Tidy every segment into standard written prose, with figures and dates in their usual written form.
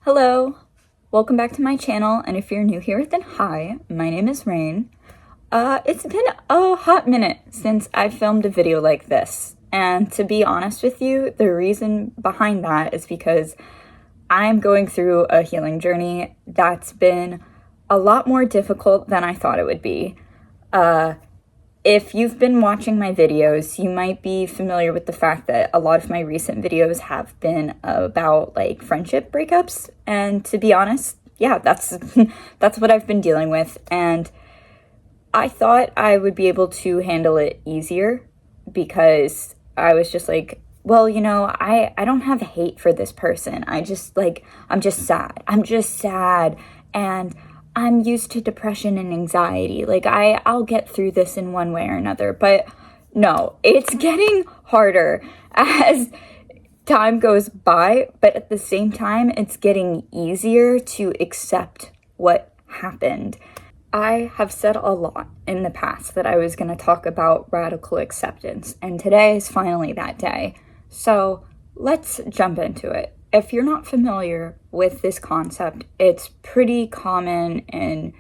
Hello, welcome back to my channel, and if you're new here, then hi, my name is Rain. It's been a hot minute since I filmed a video like this, and to be honest with you, the reason behind that is because I'm going through a healing journey that's been a lot more difficult than I thought it would be. If you've been watching my videos, you might be familiar with the fact that a lot of my recent videos have been about like friendship breakups. And to be honest, yeah, that's that's what I've been dealing with. And I thought I would be able to handle it easier because I was just like, well, I don't have hate for this person. I'm just sad. I'm just sad. And I'm used to depression and anxiety. Like, I'll get through this in one way or another. But no, it's getting harder as time goes by. But at the same time, it's getting easier to accept what happened. I have said a lot in the past that I was going to talk about radical acceptance. And today is finally that day. So let's jump into it. If you're not familiar with this concept, it's pretty common in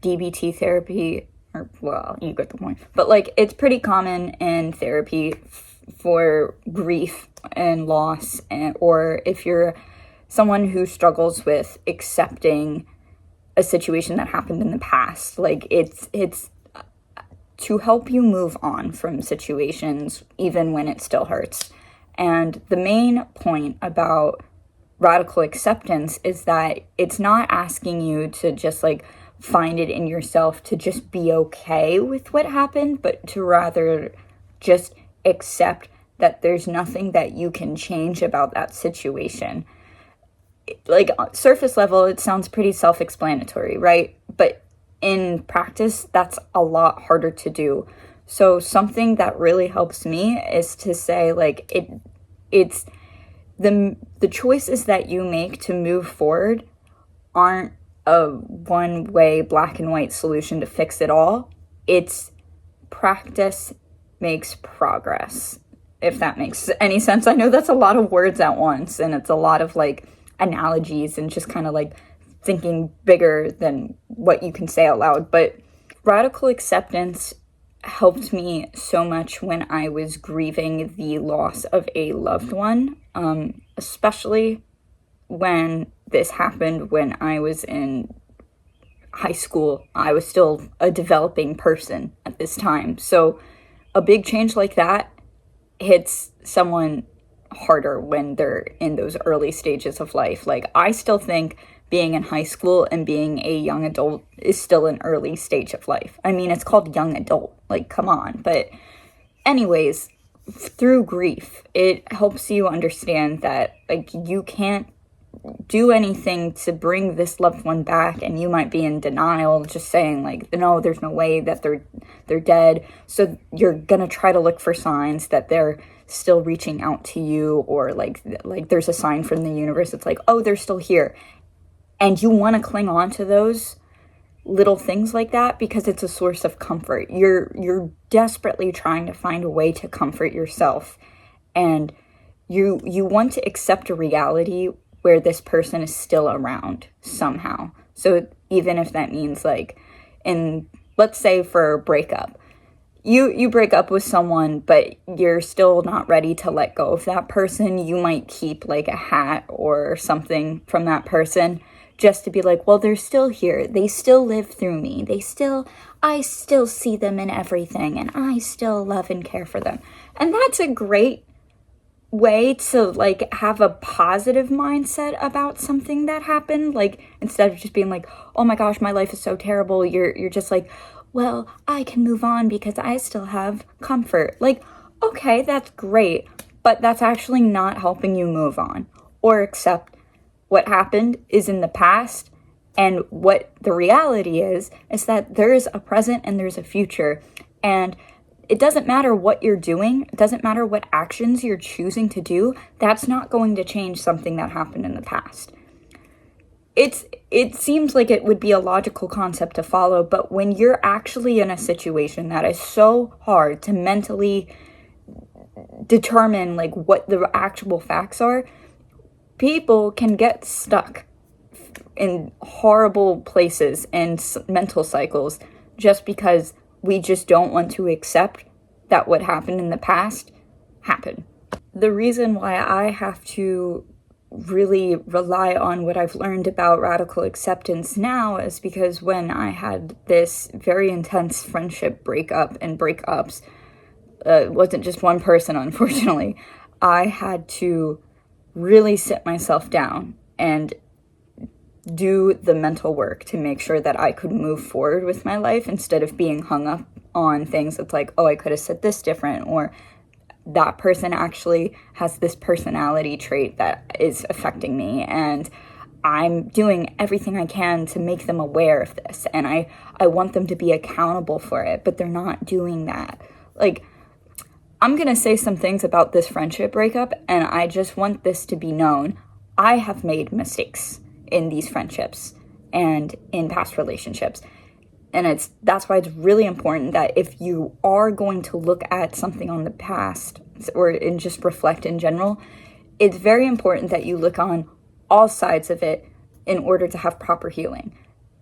DBT therapy, or well, you get the point. But like, it's pretty common in therapy for grief and loss, or if you're someone who struggles with accepting a situation that happened in the past. Like, it's to help you move on from situations even when it still hurts. And the main point about radical acceptance is that it's not asking you to just like find it in yourself to just be okay with what happened, but to rather just accept that there's nothing that you can change about that situation. Like, surface level, it sounds pretty self-explanatory, right? But in practice, that's a lot harder to do. So something that really helps me is to say, like, it's the choices that you make to move forward aren't a one-way black and white solution to fix it all. It's practice makes progress, if that makes any sense. I know that's a lot of words at once, and it's a lot of like analogies and just kind of like thinking bigger than what you can say out loud. But radical acceptance helped me so much when I was grieving the loss of a loved one, especially when this happened when I was in high school. I was still a developing person at this time. So a big change like that hits someone harder when they're in those early stages of life. Like, I still think being in high school and being a young adult is still an early stage of life. I mean, it's called young adult. Like, come on. But anyways, through grief, it helps you understand that, like, you can't do anything to bring this loved one back, and you might be in denial, just saying, like, no, there's no way that they're dead. So you're gonna try to look for signs that they're still reaching out to you, or like there's a sign from the universe. It's like, oh, they're still here. And you want to cling on to those little things like that because it's a source of comfort. You're desperately trying to find a way to comfort yourself. And you want to accept a reality where this person is still around somehow. So even if that means, like, let's say for a breakup, you break up with someone, but you're still not ready to let go of that person. You might keep like a hat or something from that person, just to be like, well, they're still here. They still live through me. I still see them in everything, and I still love and care for them. And that's a great way to like have a positive mindset about something that happened. Like, instead of just being like, oh my gosh, my life is so terrible, you're just like, well, I can move on because I still have comfort. Like, okay, that's great, but that's actually not helping you move on or accept what happened is in the past, and what the reality is that there is a present and there's a future. And it doesn't matter what you're doing, it doesn't matter what actions you're choosing to do, that's not going to change something that happened in the past. It seems like it would be a logical concept to follow, but when you're actually in a situation that is so hard to mentally determine like what the actual facts are, people can get stuck in horrible places and mental cycles just because we just don't want to accept that what happened in the past happened. The reason why I have to really rely on what I've learned about radical acceptance now is because when I had this very intense friendship breakup and breakups, it wasn't just one person, unfortunately, I had to really sit myself down and do the mental work to make sure that I could move forward with my life instead of being hung up on things that's like, oh, I could have said this different, or that person actually has this personality trait that is affecting me, and I'm doing everything I can to make them aware of this, and I want them to be accountable for it, but they're not doing that. Like, I'm gonna say some things about this friendship breakup, and I just want this to be known. I have made mistakes in these friendships and in past relationships. And that's why it's really important that if you are going to look at something on the past or and just reflect in general, it's very important that you look on all sides of it in order to have proper healing.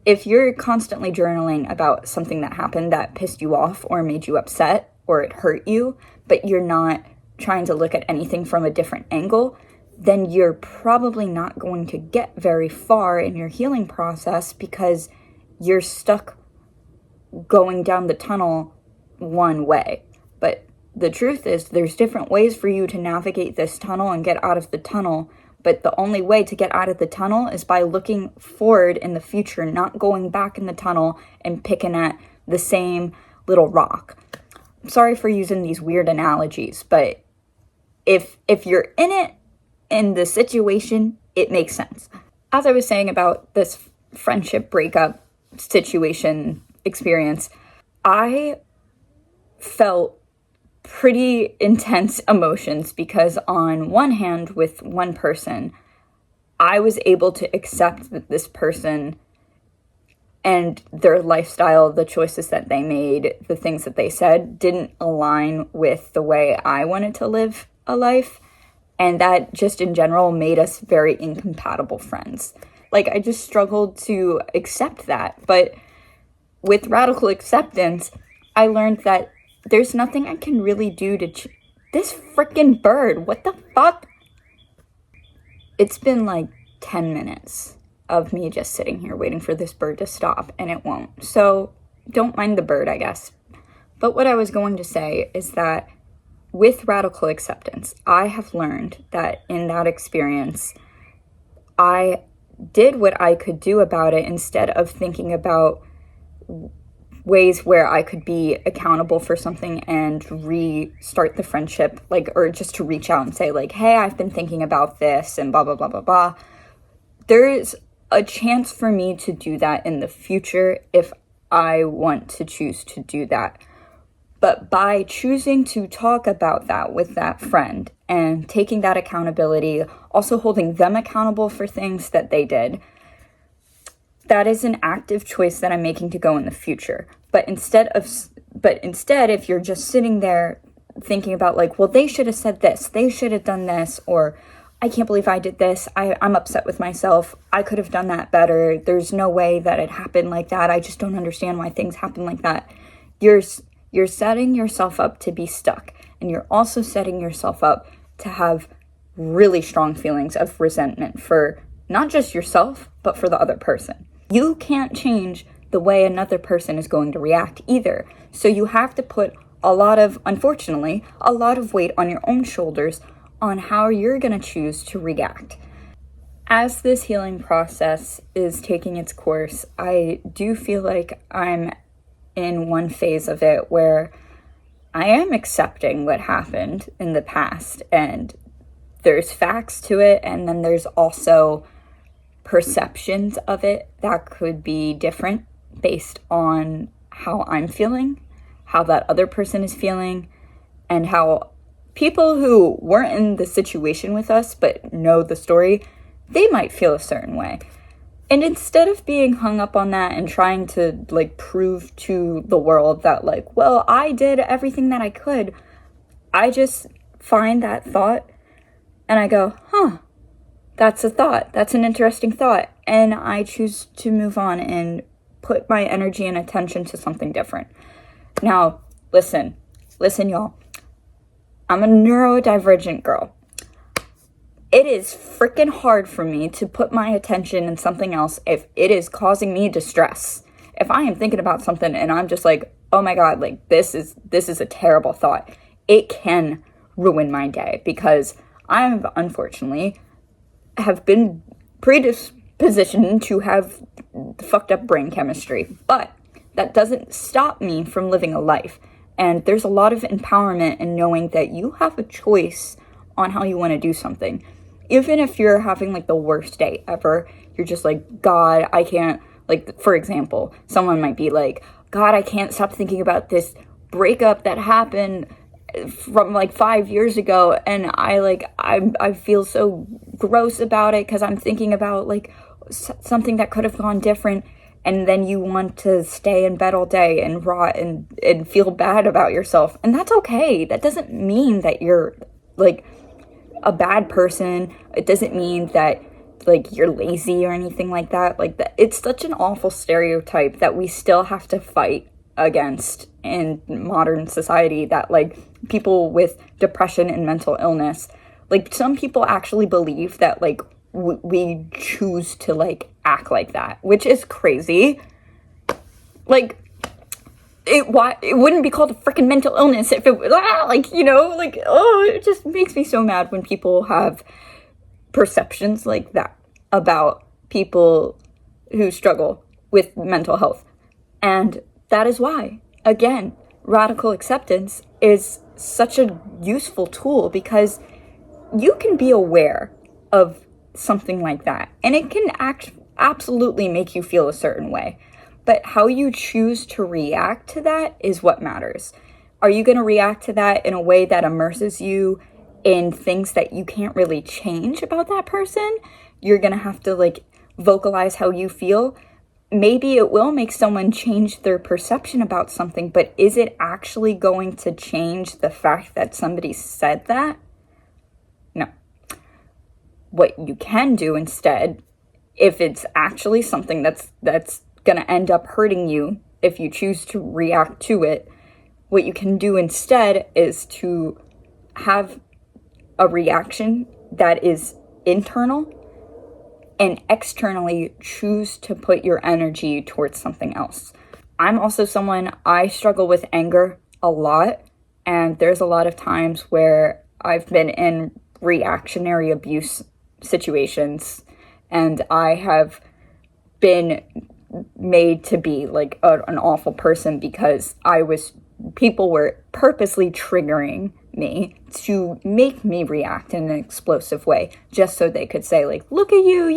If you're constantly journaling about something that happened that pissed you off or made you upset or it hurt you, but you're not trying to look at anything from a different angle, then you're probably not going to get very far in your healing process because you're stuck going down the tunnel one way. But the truth is there's different ways for you to navigate this tunnel and get out of the tunnel, but the only way to get out of the tunnel is by looking forward in the future, not going back in the tunnel and picking at the same little rock. I'm sorry for using these weird analogies, but if you're in it, in the situation, it makes sense. As I was saying about this friendship breakup situation experience, I felt pretty intense emotions because on one hand, with one person, I was able to accept that this person and their lifestyle, the choices that they made, the things that they said didn't align with the way I wanted to live a life. And that just in general made us very incompatible friends. Like, I just struggled to accept that. But with radical acceptance, I learned that there's nothing I can really do to this freaking bird. What the fuck? It's been like 10 minutes of me just sitting here waiting for this bird to stop, and it won't. So don't mind the bird, I guess. But what I was going to say is that with radical acceptance, I have learned that in that experience, I did what I could do about it instead of thinking about ways where I could be accountable for something and restart the friendship, like, or just to reach out and say, like, hey, I've been thinking about this and blah, blah, blah, blah, blah. There is a chance for me to do that in the future if I want to choose to do that. But by choosing to talk about that with that friend and taking that accountability, also holding them accountable for things that they did, that is an active choice that I'm making to go in the future. But instead, if you're just sitting there thinking about like, well, they should have said this, they should have done this, or I can't believe I did this, I'm upset with myself, I could have done that better, there's no way that it happened like that, I just don't understand why things happen like that. You're setting yourself up to be stuck, and you're also setting yourself up to have really strong feelings of resentment for not just yourself, but for the other person. You can't change the way another person is going to react either. So you have to put unfortunately, a lot of weight on your own shoulders on how you're going to choose to react. As this healing process is taking its course, I do feel like I'm in one phase of it where I am accepting what happened in the past, and there's facts to it, and then there's also perceptions of it that could be different based on how I'm feeling, how that other person is feeling, and how people who weren't in the situation with us but know the story, they might feel a certain way. And instead of being hung up on that and trying to like prove to the world that like, well, I did everything that I could, I just find that thought and I go, that's a thought. That's an interesting thought. And I choose to move on and put my energy and attention to something different. Now, listen, y'all. I'm a neurodivergent girl. It is freaking hard for me to put my attention in something else if it is causing me distress. If I am thinking about something and I'm just like, oh my God, like this is a terrible thought, it can ruin my day because I unfortunately have been predispositioned to have fucked up brain chemistry. But that doesn't stop me from living a life. And there's a lot of empowerment in knowing that you have a choice on how you want to do something. Even if you're having like the worst day ever, you're just like, God, I can't, like, for example, someone might be like, God, I can't stop thinking about this breakup that happened from like 5 years ago, and I feel so gross about it because I'm thinking about like something that could have gone different. And then you want to stay in bed all day and rot and feel bad about yourself. And that's okay. That doesn't mean that you're like a bad person. It doesn't mean that like you're lazy or anything like that. Like that, it's such an awful stereotype that we still have to fight against in modern society, that like people with depression and mental illness, like some people actually believe that like we choose to like act like that, which is crazy. Like it wouldn't be called a freaking mental illness if it was like, you know, like, oh, it just makes me so mad when people have perceptions like that about people who struggle with mental health. And that is why, again, radical acceptance is such a useful tool, because you can be aware of something like that and it can absolutely make you feel a certain way, but how you choose to react to that is what matters. Are you going to react to that in a way that immerses you in things that you can't really change about that person? You're going to have to like vocalize how you feel. Maybe it will make someone change their perception about something, but is it actually going to change the fact that somebody said that? No. What you can do instead, if it's actually something that's going to end up hurting you, if you choose to react to it, what you can do instead is to have a reaction that is internal and externally choose to put your energy towards something else. I'm also someone, I struggle with anger a lot, and there's a lot of times where I've been in reactionary abuse situations and I have been made to be like an awful person because people were purposely triggering me to make me react in an explosive way just so they could say like, look at you,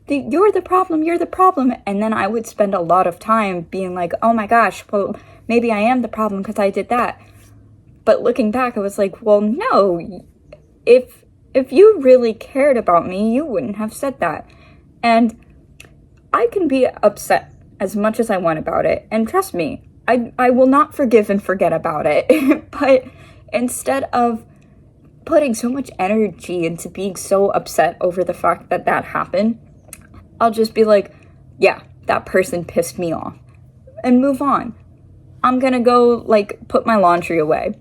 you're the problem. And then I would spend a lot of time being like, oh my gosh, well, maybe I am the problem because I did that. But looking back, I was like, well, no, if you really cared about me, you wouldn't have said that. And I can be upset as much as I want about it. And trust me, I will not forgive and forget about it. But instead of putting so much energy into being so upset over the fact that that happened, I'll just be like, yeah, that person pissed me off, and move on. I'm gonna go like put my laundry away.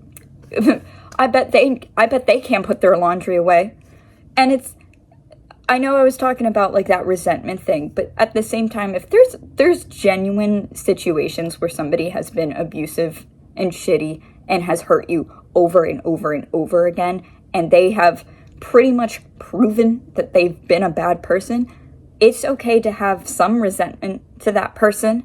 I bet they can't put their laundry away. And I know I was talking about like that resentment thing, but at the same time, if there's genuine situations where somebody has been abusive and shitty and has hurt you over and over and over again, and they have pretty much proven that they've been a bad person, it's okay to have some resentment to that person.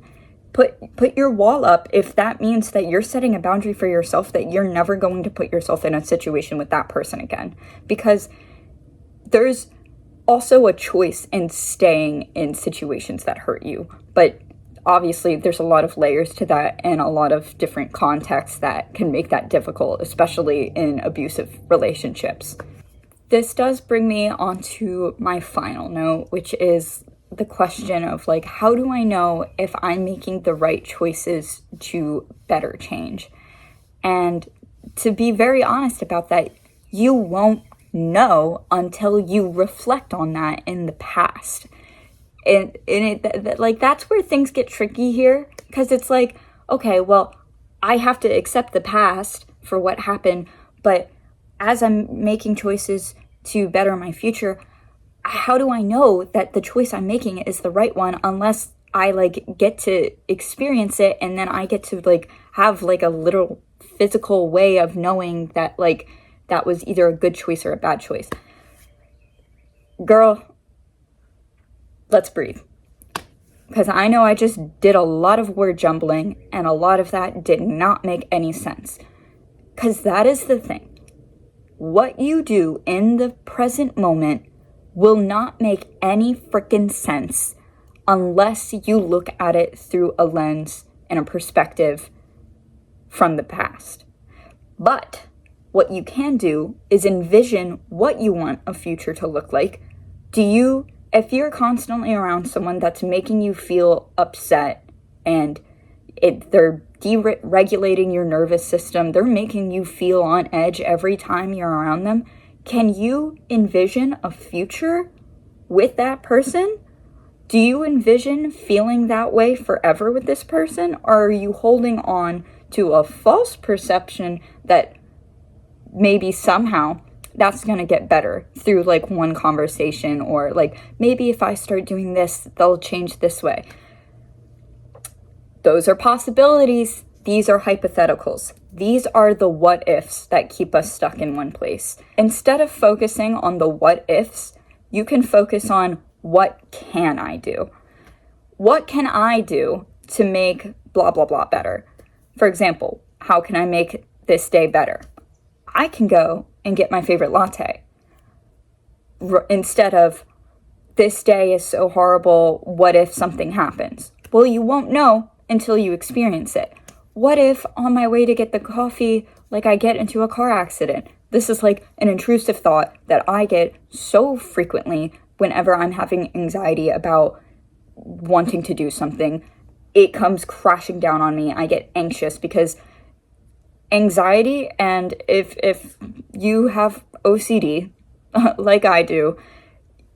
Put your wall up if that means that you're setting a boundary for yourself, that you're never going to put yourself in a situation with that person again. Because there's also a choice in staying in situations that hurt you. But obviously there's a lot of layers to that and a lot of different contexts that can make that difficult, especially in abusive relationships. This does bring me on to my final note, which is the question of like, how do I know if I'm making the right choices to better change? And to be very honest about that, you won't know until you reflect on that in the past. And like, that's where things get tricky here, because it's like, okay, well, I have to accept the past for what happened, but as I'm making choices to better my future, how do I know that the choice I'm making is the right one unless I like get to experience it, and then I get to like have like a little physical way of knowing that like that was either a good choice or a bad choice. Girl, let's breathe. Because I know I just did a lot of word jumbling, and a lot of that did not make any sense. Because that is the thing. What you do in the present moment will not make any freaking sense unless you look at it through a lens and a perspective from the past. But what you can do is envision what you want a future to look like. If you're constantly around someone that's making you feel upset and they're deregulating your nervous system, they're making you feel on edge every time you're around them, can you envision a future with that person? Do you envision feeling that way forever with this person? Or are you holding on to a false perception that maybe somehow that's going to get better through like one conversation, or like maybe if I start doing this, they'll change this way? Those are possibilities. These are hypotheticals. These are the what ifs that keep us stuck in one place. Instead of focusing on the what ifs, you can focus on what can I do? What can I do to make blah, blah, blah better? For example, how can I make this day better? I can go and get my favorite latte. Instead of, this day is so horrible, what if something happens? Well, you won't know until you experience it. What if on my way to get the coffee, like I get into a car accident? This is like an intrusive thought that I get so frequently whenever I'm having anxiety about wanting to do something. It comes crashing down on me. I get anxious because anxiety, and if you have OCD like I do,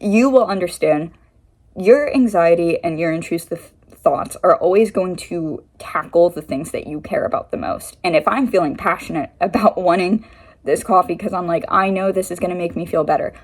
you will understand your anxiety and your intrusive thoughts are always going to tackle the things that you care about the most. And if I'm feeling passionate about wanting this coffee because I'm like, I know this is going to make me feel better,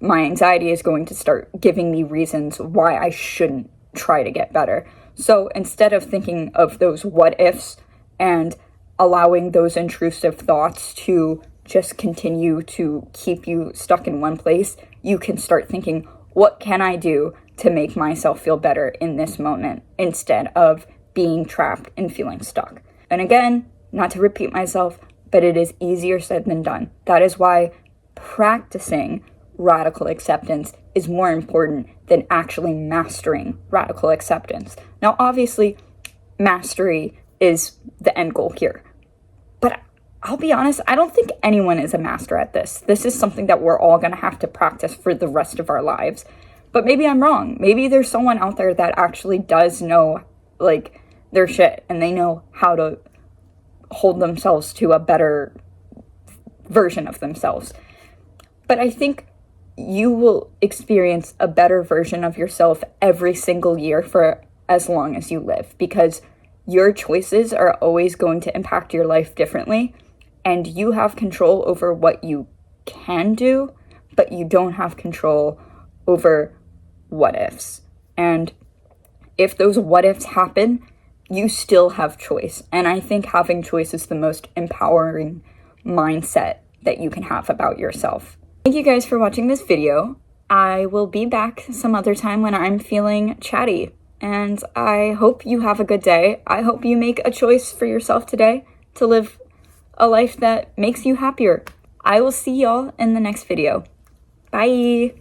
my anxiety is going to start giving me reasons why I shouldn't try to get better. So instead of thinking of those what ifs and allowing those intrusive thoughts to just continue to keep you stuck in one place, you can start thinking, what can I do to make myself feel better in this moment, instead of being trapped and feeling stuck? And again, not to repeat myself, but it is easier said than done. That is why practicing radical acceptance is more important than actually mastering radical acceptance. Now, obviously, mastery is the end goal here. But I'll be honest, I don't think anyone is a master at this. This is something that we're all going to have to practice for the rest of our lives. But maybe I'm wrong. Maybe there's someone out there that actually does know, like, their shit, and they know how to hold themselves to a better version of themselves. But I think you will experience a better version of yourself every single year for as long as you live, because your choices are always going to impact your life differently, and you have control over what you can do, but you don't have control over what ifs. And if those what ifs happen, you still have choice. And I think having choice is the most empowering mindset that you can have about yourself. Thank you guys for watching this video. I will be back some other time when I'm feeling chatty. And I hope you have a good day. I hope you make a choice for yourself today to live a life that makes you happier. I will see y'all in the next video. Bye!